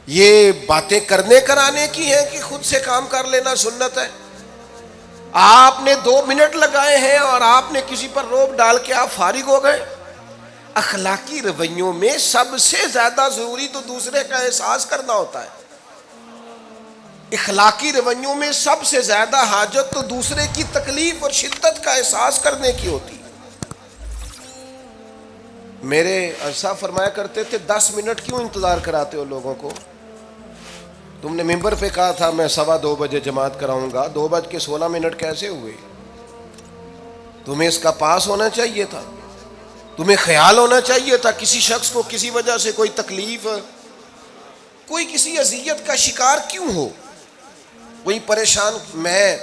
یہ باتیں کرنے کرانے کی ہیں کہ خود سے کام کر لینا سنت ہے؟ آپ نے 2 منٹ لگائے ہیں اور آپ نے کسی پر روب ڈال کے آپ فارغ ہو گئے۔ اخلاقی رویوں میں سب سے زیادہ ضروری تو دوسرے کا احساس کرنا ہوتا ہے۔ اخلاقی رویوں میں سب سے زیادہ حاجت تو دوسرے کی تکلیف اور شدت کا احساس کرنے کی ہوتی ہے۔ میرے صاحب فرمایا کرتے تھے 10 منٹ کیوں انتظار کراتے ہو لوگوں کو؟ تم نے ممبر پہ کہا تھا میں 2:15 بجے جماعت کراؤں گا، 2:16 کیسے ہوئے؟ تمہیں اس کا پاس ہونا چاہیے تھا، تمہیں خیال ہونا چاہیے تھا کسی شخص کو کسی وجہ سے کوئی تکلیف، کوئی کسی اذیت کا شکار کیوں ہو، کوئی پریشان۔ میں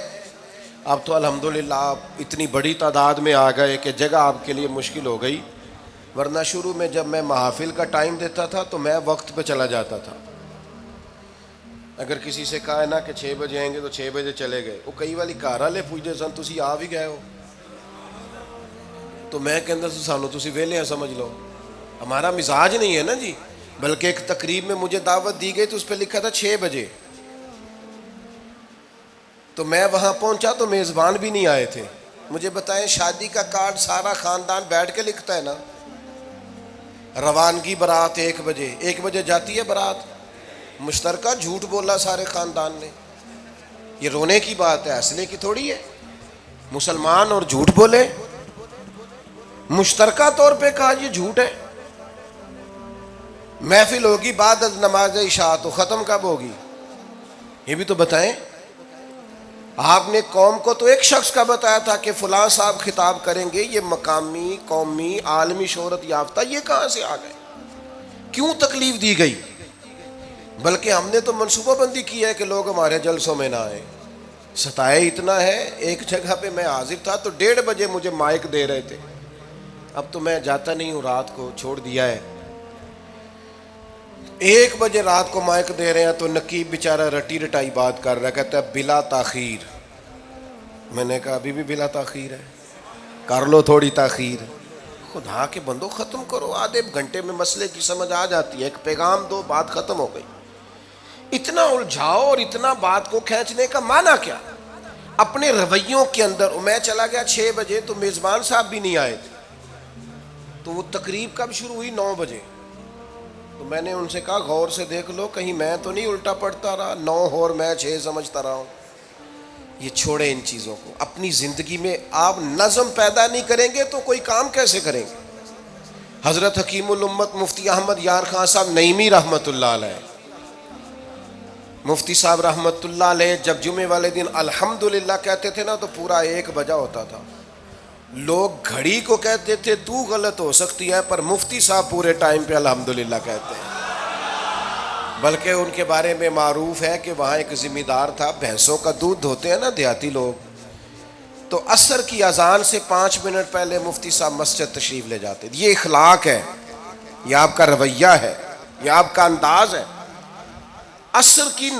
اب تو الحمدللہ آپ اتنی بڑی تعداد میں آ گئے کہ جگہ آپ کے لیے مشکل ہو گئی، ورنہ شروع میں جب میں محافل کا ٹائم دیتا تھا تو میں وقت پہ چلا جاتا تھا۔ اگر کسی سے کہا ہے نا کہ 6 بجے آئیں گے تو 6 بجے چلے گئے، وہ کئی والی گھر والے پوچھتے سن تسی آ بھی گئے ہو، تو میں کہتا سانو تسی ویلے ہیں سمجھ لو۔ ہمارا مزاج نہیں ہے نا جی، بلکہ ایک تقریب میں مجھے دعوت دی گئی تو اس پہ لکھا تھا 6 بجے، تو میں وہاں پہنچا تو میزبان بھی نہیں آئے تھے۔ مجھے بتائیں شادی کا کارڈ سارا خاندان بیٹھ کے لکھتا ہے نا، روانگی برات 1 بجے، 1 بجے جاتی ہے برات، مشترکہ جھوٹ بولا سارے خاندان نے۔ یہ رونے کی بات ہے، ہنسنے کی تھوڑی ہے۔ مسلمان اور جھوٹ بولے، مشترکہ طور پہ کہا یہ جھوٹ ہے۔ محفل ہوگی بعد از نماز عشاء، تو ختم کب ہوگی یہ بھی تو بتائیں۔ آپ نے قوم کو تو ایک شخص کا بتایا تھا کہ فلاں صاحب خطاب کریں گے، یہ مقامی، قومی، عالمی شہرت یافتہ، یہ کہاں سے آ گئے؟ کیوں تکلیف دی گئی؟ بلکہ ہم نے تو منصوبہ بندی کی ہے کہ لوگ ہمارے جلسوں میں نہ آئیں۔ ستائے اتنا ہے، ایک جگہ پہ میں حاضر تھا تو 1:30 بجے مجھے مائک دے رہے تھے، اب تو میں جاتا نہیں ہوں، رات کو چھوڑ دیا ہے۔ 1 بجے رات کو مائک دے رہے ہیں تو نقیب بیچارہ رٹی رٹائی بات کر رہا ہے، کہتا ہے بلا تاخیر۔ میں نے کہا ابھی بھی بلا تاخیر ہے، کر لو تھوڑی تاخیر۔ خدا کے بندو ختم کرو، آدھے گھنٹے میں مسئلے کی سمجھ آ جاتی ہے، ایک پیغام دو، بات ختم ہو گئی۔ اتنا الجھاؤ اور اتنا بات کو کھینچنے کا معنی کیا؟ اپنے رویوں کے اندر۔ میں چلا گیا 6 بجے تو میزبان صاحب بھی نہیں آئے تھے، تو وہ تقریب کب شروع ہوئی؟ 9 بجے۔ تو میں نے ان سے کہا غور سے دیکھ لو کہیں میں تو نہیں الٹا پڑتا رہا، 9 اور میں 6 سمجھتا رہا ہوں۔ یہ چھوڑیں ان چیزوں کو، اپنی زندگی میں آپ نظم پیدا نہیں کریں گے تو کوئی کام کیسے کریں گے؟ حضرت حکیم الامت مفتی احمد یار خان صاحب نعیمی رحمۃ اللہ علیہ، مفتی صاحب رحمۃ اللہ علیہ جب جمعے والے دن الحمدللہ کہتے تھے نا تو پورا 1 بجا ہوتا تھا۔ لوگ گھڑی کو کہتے تھے تو غلط ہو سکتی ہے، پر مفتی صاحب پورے ٹائم پہ الحمدللہ کہتے ہیں۔ بلکہ ان کے بارے میں معروف ہے کہ وہاں ایک ذمہ دار تھا، بھینسوں کا دودھ دھوتے ہیں نا دیہاتی لوگ، تو عصر کی اذان سے 5 منٹ پہلے مفتی صاحب مسجد تشریف لے جاتے۔ یہ اخلاق ہے، یہ آپ کا رویہ ہے، یہ آپ کا انداز ہے۔ عصر کی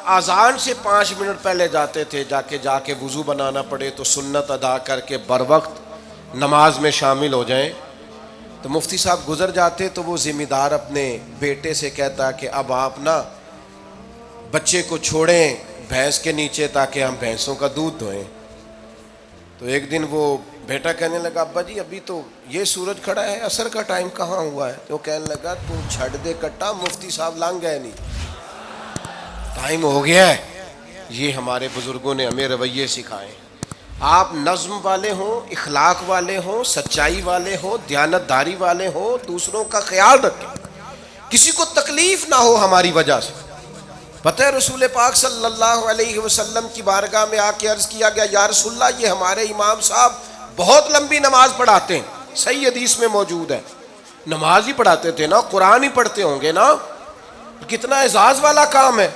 اذان سے 5 منٹ پہلے جاتے تھے، جا کے وضو بنانا پڑے تو سنت ادا کر کے بر وقت نماز میں شامل ہو جائیں۔ تو مفتی صاحب گزر جاتے تو وہ ذمہ دار اپنے بیٹے سے کہتا کہ اب آپ نا بچے کو چھوڑیں بھینس کے نیچے تاکہ ہم بھینسوں کا دودھ دھوئیں۔ تو ایک دن وہ بیٹا کہنے لگا ابا جی ابھی تو یہ سورج کھڑا ہے، عصر کا ٹائم کہاں ہوا ہے؟ تو وہ کہنے لگا تو چھڑ دے کٹا، مفتی صاحب لنگ گئے نہیں، ٹائم ہو گیا ہے۔ یہ ہمارے بزرگوں نے ہمیں رویے سکھائے۔ آپ نظم والے ہوں، اخلاق والے ہوں، سچائی والے ہوں، دیانتداری والے ہوں، دوسروں کا خیال رکھیں، کسی کو تکلیف نہ ہو ہماری وجہ سے۔ پتہ ہے رسول پاک صلی اللہ علیہ وسلم کی بارگاہ میں آ کے عرض کیا گیا یا رسول اللہ یہ ہمارے امام صاحب بہت لمبی نماز پڑھاتے ہیں، صحیح حدیث میں موجود ہے۔ نماز ہی پڑھاتے تھے نا، قرآن ہی پڑھتے ہوں گے نا، کتنا اعزاز والا کام ہے۔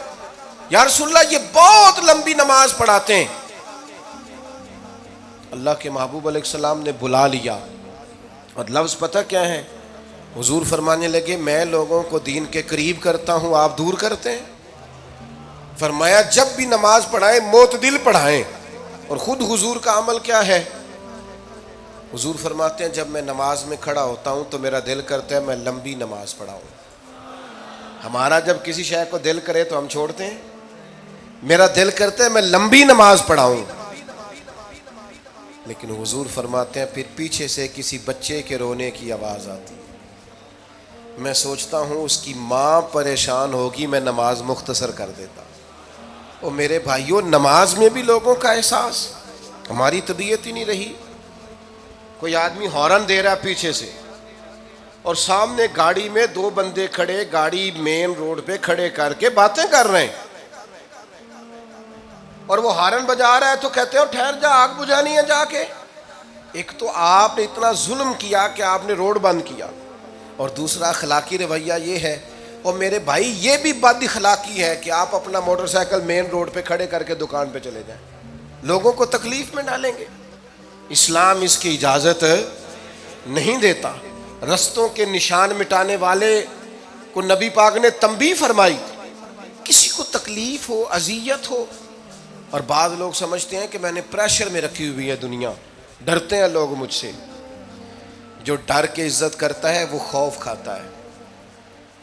یا رسول اللہ یہ بہت لمبی نماز پڑھاتے ہیں۔ اللہ کے محبوب علیہ السلام نے بلا لیا، اور لفظ پتہ کیا ہے؟ حضور فرمانے لگے میں لوگوں کو دین کے قریب کرتا ہوں، آپ دور کرتے ہیں۔ فرمایا جب بھی نماز پڑھائیں معتدل پڑھائیں۔ اور خود حضور کا عمل کیا ہے؟ حضور فرماتے ہیں جب میں نماز میں کھڑا ہوتا ہوں تو میرا دل کرتا ہے میں لمبی نماز پڑھاؤں، ہمارا جب کسی شے کو دل کرے تو ہم چھوڑتے ہیں. میرا دل کرتا ہے میں لمبی نماز پڑھاؤں، لیکن حضور فرماتے ہیں پھر پیچھے سے کسی بچے کے رونے کی آواز آتی، میں سوچتا ہوں اس کی ماں پریشان ہوگی، میں نماز مختصر کر دیتا. اور میرے بھائیوں، نماز میں بھی لوگوں کا احساس، ہماری طبیعت ہی نہیں رہی. کوئی آدمی ہارن دے رہا پیچھے سے اور سامنے گاڑی میں دو بندے کھڑے، گاڑی مین روڈ پہ کھڑے کر کے باتیں کر رہے ہیں، اور وہ ہارن بجا رہا ہے تو کہتے ہیں ٹھہر جا، آگ بجھانی ہے جا کے. ایک تو آپ نے اتنا ظلم کیا کہ آپ نے روڈ بند کیا، اور دوسرا اخلاقی رویہ یہ ہے. اور میرے بھائی یہ بھی بد اخلاقی ہے کہ آپ اپنا موٹر سائیکل مین روڈ پہ کھڑے کر کے دکان پہ چلے جائیں، لوگوں کو تکلیف میں ڈالیں گے. اسلام اس کی اجازت نہیں دیتا. رستوں کے نشان مٹانے والے کو نبی پاک نے تنبیہ فرمائی. کسی کو تکلیف ہو، اذیت ہو، اور بعض لوگ سمجھتے ہیں کہ میں نے پریشر میں رکھی ہوئی ہے دنیا، ڈرتے ہیں لوگ مجھ سے. جو ڈر کے عزت کرتا ہے وہ خوف کھاتا ہے،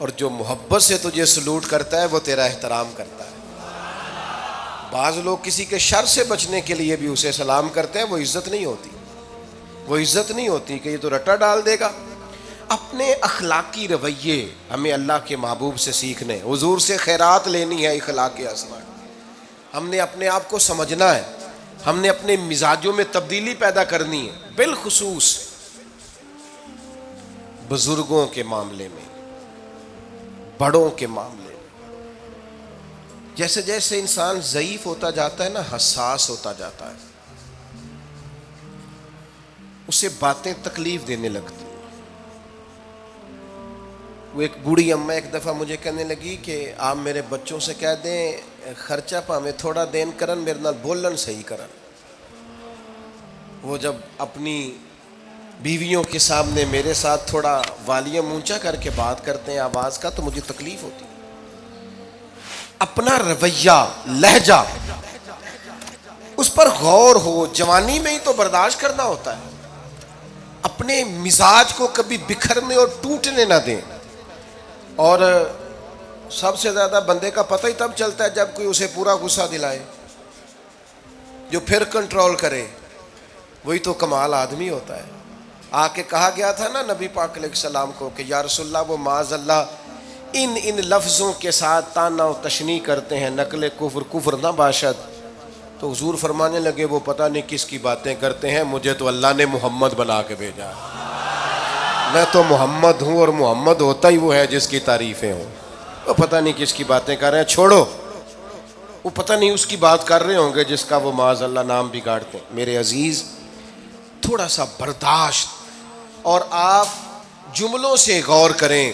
اور جو محبت سے تجھے سلوٹ کرتا ہے وہ تیرا احترام کرتا ہے. بعض لوگ کسی کے شر سے بچنے کے لیے بھی اسے سلام کرتے ہیں، وہ عزت نہیں ہوتی، وہ عزت نہیں ہوتی کہ یہ تو رٹا ڈال دے گا. اپنے اخلاقی رویے ہمیں اللہ کے محبوب سے سیکھنے، حضور سے خیرات لینی ہے. اخلاق اصلاح ہم نے اپنے آپ کو سمجھنا ہے، ہم نے اپنے مزاجوں میں تبدیلی پیدا کرنی ہے، بالخصوص بزرگوں کے معاملے میں، بڑوں کے معاملے میں. جیسے جیسے انسان ضعیف ہوتا جاتا ہے نا، حساس ہوتا جاتا ہے، اسے باتیں تکلیف دینے لگتی. وہ ایک بوڑھی اماں ایک دفعہ مجھے کہنے لگی کہ آپ میرے بچوں سے کہہ دیں خرچہ پاویں تھوڑا دین کرن، میرے نال بولن صحیح کرن. وہ جب اپنی بیویوں کے سامنے میرے ساتھ تھوڑا والیوم اونچا کر کے بات کرتے ہیں آواز کا، تو مجھے تکلیف ہوتی. اپنا رویہ، لہجہ، اس پر غور ہو. جوانی میں ہی تو برداشت کرنا ہوتا ہے. اپنے مزاج کو کبھی بکھرنے اور ٹوٹنے نہ دیں. اور سب سے زیادہ بندے کا پتہ ہی تب چلتا ہے جب کوئی اسے پورا غصہ دلائے، جو پھر کنٹرول کرے، وہی تو کمال آدمی ہوتا ہے. آ کے کہا گیا تھا نا نبی پاک علیہ السلام کو کہ یا رسول اللہ وہ معاذ اللہ ان لفظوں کے ساتھ تانا و تشنیع کرتے ہیں، نقل کفر نہ باشد. تو حضور فرمانے لگے وہ پتہ نہیں کس کی باتیں کرتے ہیں، مجھے تو اللہ نے محمد بنا کے بھیجا. میں تو محمد ہوں، اور محمد ہوتا ہی وہ ہے جس کی تعریفیں ہوں. وہ پتہ نہیں کس کی باتیں کر رہے ہیں، چھوڑو. وہ پتہ نہیں اس کی بات کر رہے ہوں گے جس کا وہ معاذ اللہ نام بگاڑتے ہیں. میرے عزیز، تھوڑا سا برداشت، اور آپ جملوں سے غور کریں،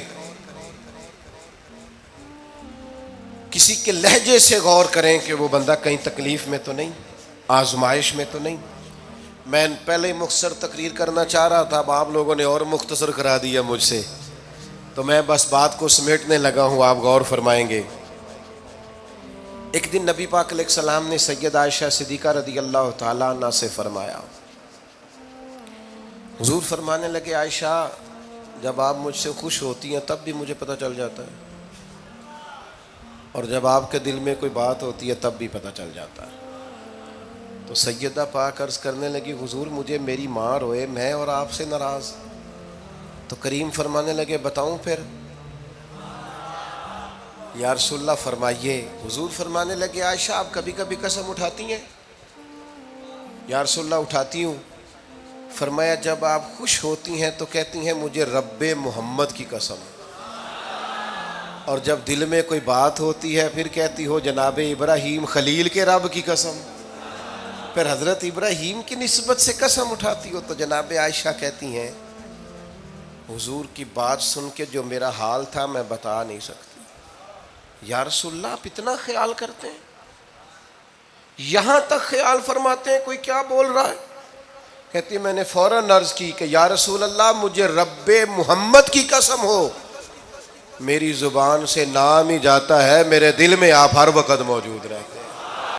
کسی کے لہجے سے غور کریں کہ وہ بندہ کہیں تکلیف میں تو نہیں، آزمائش میں تو نہیں. میں پہلے ہی مختصر تقریر کرنا چاہ رہا تھا، اب آپ لوگوں نے اور مختصر کرا دیا مجھ سے، تو میں بس بات کو سمیٹنے لگا ہوں، آپ غور فرمائیں گے. ایک دن نبی پاک علیہ السلام نے سید عائشہ صدیقہ رضی اللہ تعالیٰ عنہ سے فرمایا. حضور فرمانے لگے عائشہ جب آپ مجھ سے خوش ہوتی ہیں تب بھی مجھے پتہ چل جاتا ہے، اور جب آپ کے دل میں کوئی بات ہوتی ہے تب بھی پتہ چل جاتا ہے. تو سیدہ پاک عرض کرنے لگی حضور مجھے میری ماں روئے، میں اور آپ سے ناراض. تو کریم فرمانے لگے بتاؤں پھر؟ یا رسول اللہ فرمائیے. حضور فرمانے لگے عائشہ آپ کبھی کبھی قسم اٹھاتی ہیں؟ یا رسول اللہ اٹھاتی ہوں. فرمایا جب آپ خوش ہوتی ہیں تو کہتی ہیں مجھے رب محمد کی قسم، اور جب دل میں کوئی بات ہوتی ہے پھر کہتی ہو جناب ابراہیم خلیل کے رب کی قسم. پھر حضرت ابراہیم کی نسبت سے قسم اٹھاتی ہو. تو جناب عائشہ کہتی ہیں حضور کی بات سن کے جو میرا حال تھا میں بتا نہیں سکتی. یا رسول اللہ آپ اتنا خیال کرتے ہیں؟ یہاں تک خیال فرماتے ہیں کوئی کیا بول رہا ہے؟ کہتی میں نے فوراً عرض کی کہ یا رسول اللہ مجھے رب محمد کی قسم ہو، میری زبان سے نام ہی جاتا ہے، میرے دل میں آپ ہر وقت موجود رہتے ہیں.